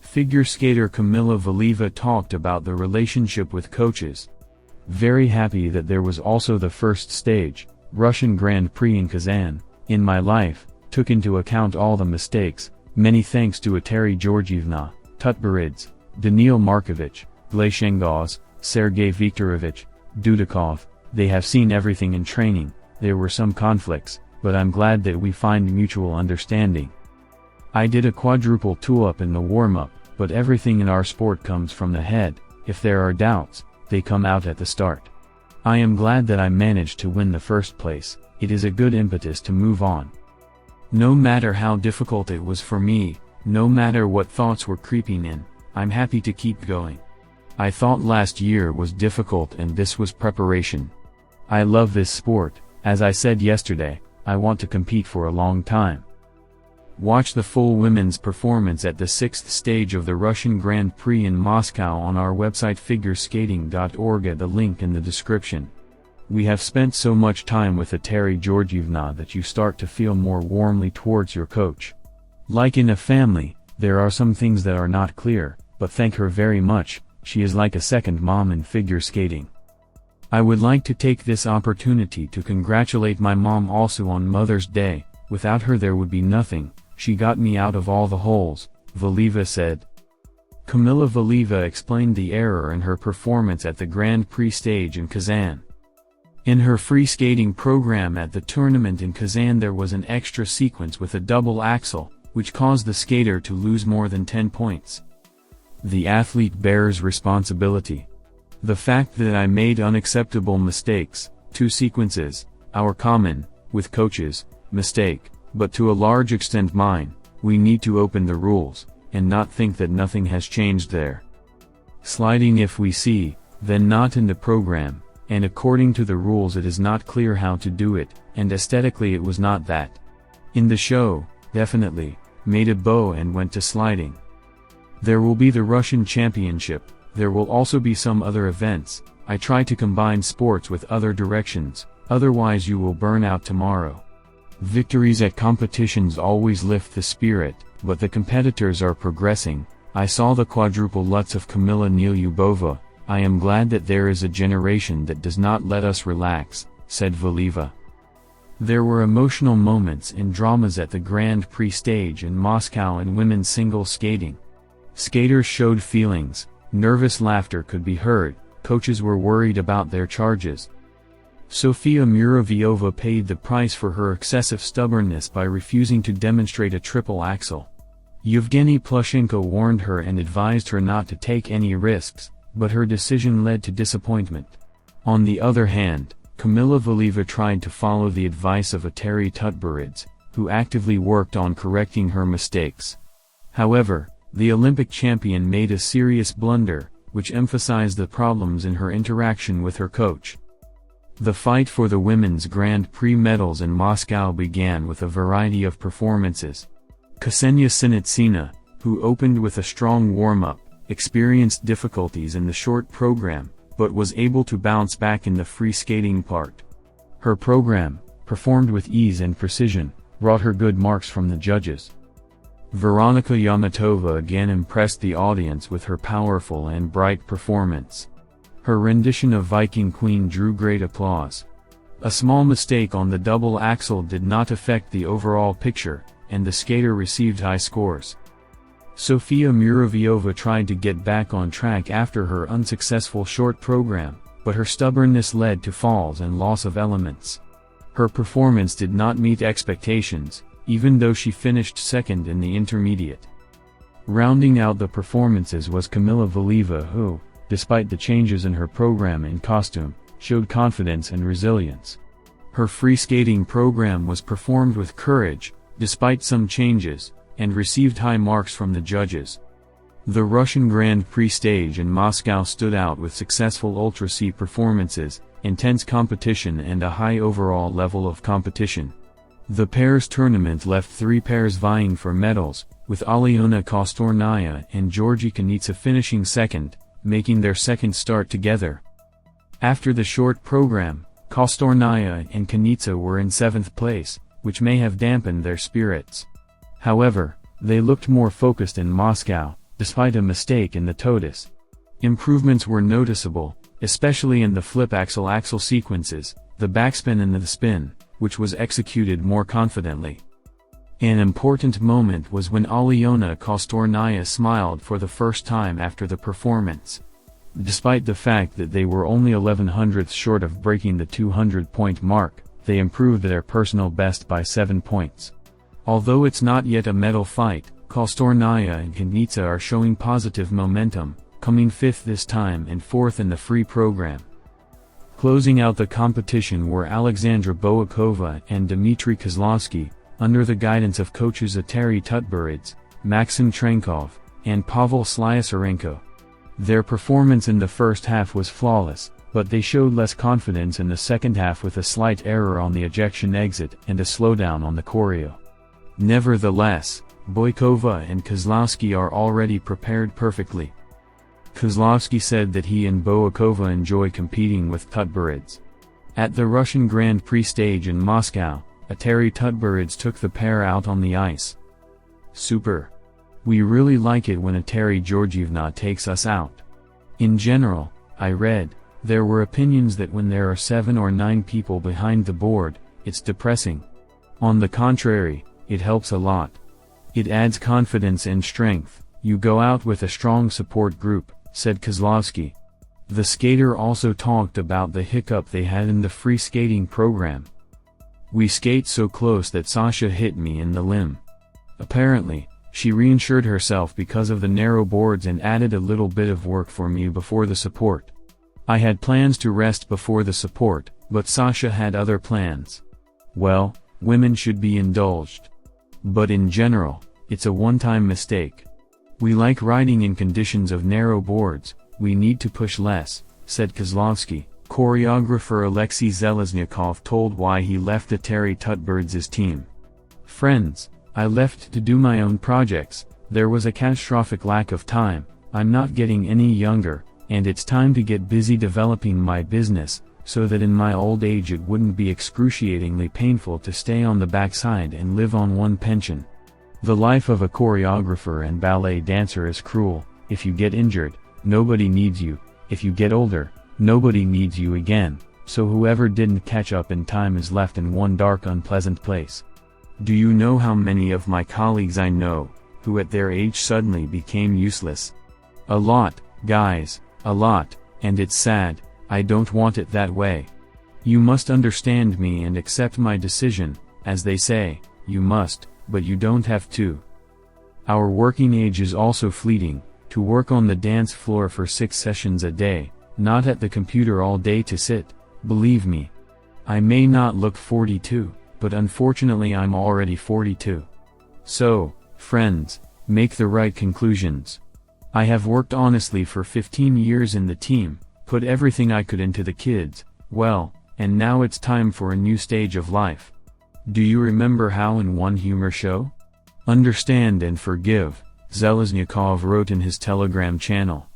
Figure skater Kamila Valieva talked about the relationship with coaches. Very happy that there was also the first stage, Russian Grand Prix in Kazan, in my life, took into account all the mistakes, many thanks to Eteri Georgievna, Tutberidze, Daniil Markovich, Glashengos, Sergei Viktorovich, Dudakov. They have seen everything in training. There were some conflicts, but I'm glad that we find mutual understanding. I did a quadruple tool-up in the warm-up, but everything in our sport comes from the head. If there are doubts, they come out at the start. I am glad that I managed to win the first place. It is a good impetus to move on. No matter how difficult it was for me, no matter what thoughts were creeping in, I'm happy to keep going. I thought last year was difficult and this was preparation. I love this sport. As I said yesterday, I want to compete for a long time. Watch the full women's performance at the 6th stage of the Russian Grand Prix in Moscow on our website figureskating.org at the link in the description. We have spent so much time with Eteri Georgievna that you start to feel more warmly towards your coach. Like in a family, there are some things that are not clear, but thank her very much. She is like a second mom in figure skating. I would like to take this opportunity to congratulate my mom also on Mother's Day. Without her there would be nothing. She got me out of all the holes, Valieva said. Kamila Valieva explained the error in her performance at the Grand Prix stage in Kazan. In her free skating program at the tournament in Kazan there was an extra sequence with a double axel, which caused the skater to lose more than 10 points. The athlete bears responsibility. The fact that I made unacceptable mistakes, 2 sequences, our common, with coaches, mistake, but to a large extent mine. We need to open the rules, and not think that nothing has changed there. Sliding if we see, then not in the program, and according to the rules it is not clear how to do it, and aesthetically it was not that. In the show, definitely, made a bow and went to sliding. There will be the Russian Championship, there will also be some other events. I try to combine sports with other directions, otherwise you will burn out tomorrow. Victories at competitions always lift the spirit, but the competitors are progressing. I saw the quadruple Lutz of Kamila Valieva. I am glad that there is a generation that does not let us relax, said Valieva. There were emotional moments and dramas at the Grand Prix stage in Moscow in women's single skating. Skaters showed feelings, nervous laughter could be heard, coaches were worried about their charges. Sofia Muraviova paid the price for her excessive stubbornness by refusing to demonstrate a triple axel. Yevgeny Plushenko warned her and advised her not to take any risks, but her decision led to disappointment. On the other hand, Kamila Valieva tried to follow the advice of Eteri Tutberidze, who actively worked on correcting her mistakes. However, the Olympic champion made a serious blunder, which emphasized the problems in her interaction with her coach. The fight for the women's Grand Prix medals in Moscow began with a variety of performances. Ksenia Sinitsina, who opened with a strong warm-up, experienced difficulties in the short program, but was able to bounce back in the free skating part. Her program, performed with ease and precision, brought her good marks from the judges. Veronika Yamatova again impressed the audience with her powerful and bright performance. Her rendition of Viking Queen drew great applause. A small mistake on the double axel did not affect the overall picture, and the skater received high scores. Sofia Muraviova tried to get back on track after her unsuccessful short program, but her stubbornness led to falls and loss of elements. Her performance did not meet expectations, even though she finished second in the intermediate. Rounding out the performances was Kamila Valieva who, despite the changes in her program and costume, showed confidence and resilience. Her free skating program was performed with courage, despite some changes, and received high marks from the judges. The Russian Grand Prix stage in Moscow stood out with successful Ultra-C performances, intense competition and a high overall level of competition. The pairs tournament left 3 pairs vying for medals, with Alyona Kostornaya and Georgi Kanitsa finishing second, making their second start together. After the short program, Kostornaya and Kanitsa were in 7th place, which may have dampened their spirits. However, they looked more focused in Moscow, despite a mistake in the TOTUS. Improvements were noticeable, especially in the flip axle-axle sequences, the backspin and the spin, which was executed more confidently. An important moment was when Alyona Kostornaya smiled for the first time after the performance. Despite the fact that they were only 11/100ths short of breaking the 200-point mark, they improved their personal best by 7 points. Although it's not yet a medal fight, Kostornaya and Kanitsa are showing positive momentum, coming 5th this time and 4th in the free program. Closing out the competition were Alexandra Boakova and Dmitry Kozlovsky, under the guidance of coaches Eteri Tutberidze, Maxim Trenkov, and Pavel Slyasarenko. Their performance in the first half was flawless, but they showed less confidence in the second half with a slight error on the ejection exit and a slowdown on the choreo. Nevertheless, Boikova and Kozlovsky are already prepared perfectly. Kozlovsky said that he and Boakova enjoy competing with Tutberidze. At the Russian Grand Prix stage in Moscow, Eteri Tutberidze took the pair out on the ice. Super. We really like it when Eteri Georgievna takes us out. In general, I read, there were opinions that when there are 7 or 9 people behind the board, it's depressing. On the contrary, it helps a lot. It adds confidence and strength, you go out with a strong support group, said Kozlovsky. The skater also talked about the hiccup they had in the free skating program. We skate so close that Sasha hit me in the limb. Apparently, she reinsured herself because of the narrow boards and added a little bit of work for me before the support. I had plans to rest before the support, but Sasha had other plans. Well, women should be indulged. But in general, it's a one-time mistake. We like riding in conditions of narrow boards, we need to push less, said Kozlovsky. Choreographer Alexei Zeleznyakov told why he left Eteri Tutberidze's team. Friends, I left to do my own projects, there was a catastrophic lack of time, I'm not getting any younger, and it's time to get busy developing my business, so that in my old age it wouldn't be excruciatingly painful to stay on the backside and live on one pension. The life of a choreographer and ballet dancer is cruel, if you get injured, nobody needs you, if you get older, nobody needs you again, so whoever didn't catch up in time is left in one dark unpleasant place. Do you know how many of my colleagues I know, who at their age suddenly became useless? A lot, guys, a lot, and it's sad, I don't want it that way. You must understand me and accept my decision, as they say, you must, but you don't have to. Our working age is also fleeting, to work on the dance floor for 6 sessions a day, not at the computer all day to sit, believe me. I may not look 42, but unfortunately I'm already 42. So, friends, make the right conclusions. I have worked honestly for 15 years in the team, put everything I could into the kids, well, and now it's time for a new stage of life. Do you remember how in one humor show? Understand and forgive, Zeleznyakov wrote in his Telegram channel.